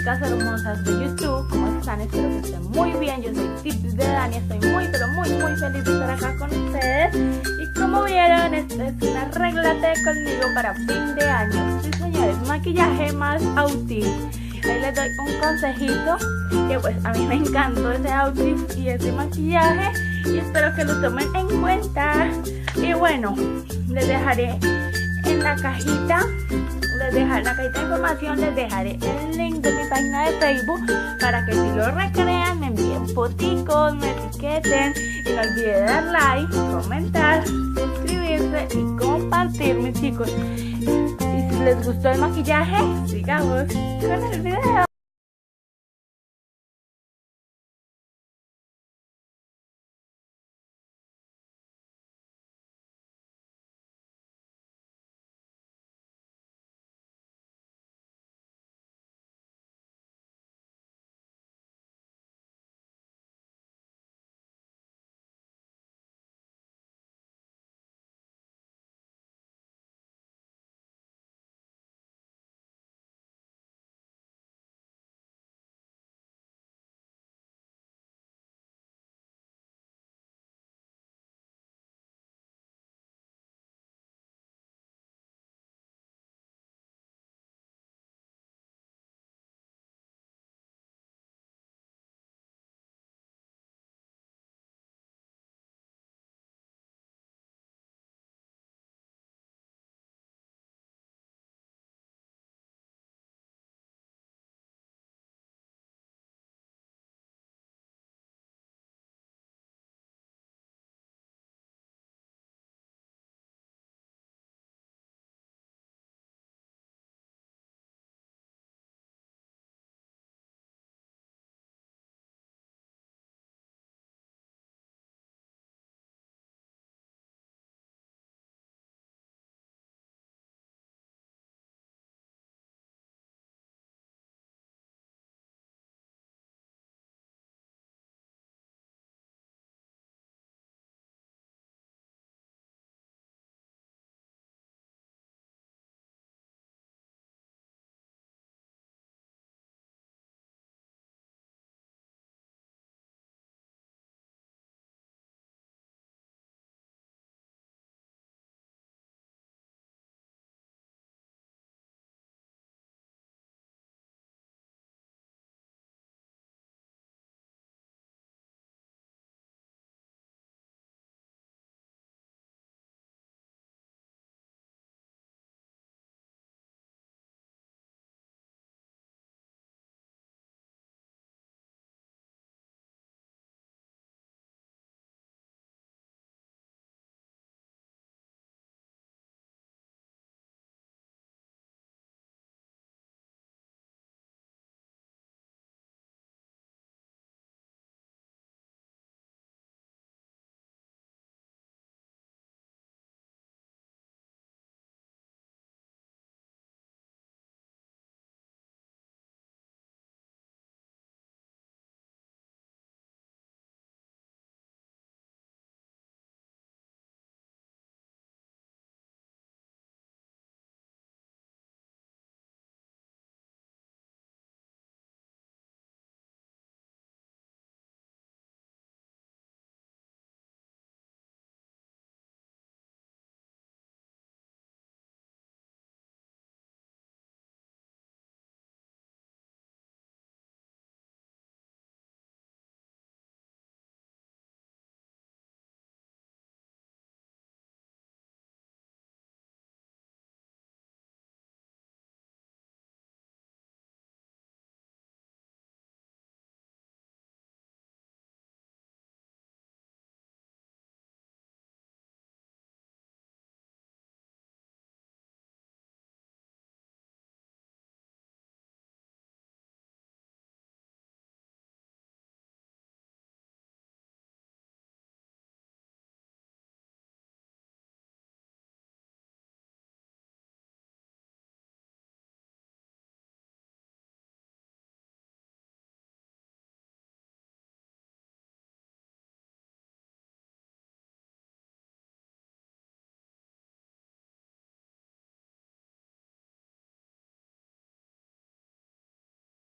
chicas hermosas de YouTube, ¿cómo están? Espero que estén muy bien. Yo soy Tips de Dani, estoy muy feliz de estar acá con ustedes. Y como vieron, esta es una arréglate conmigo para fin de año. Sí, señores, maquillaje más outfit. Ahí les doy un consejito, que pues a mí me encantó ese outfit y ese maquillaje y espero que lo tomen en cuenta. Y bueno, les dejaré en la cajita, en la cajita de información les dejaré el link de mi página de Facebook para que si lo recrean me envíen foticos, me etiqueten y no olviden dar like, comentar, suscribirse y compartir, mis chicos. Y si les gustó el maquillaje, sigamos con el video.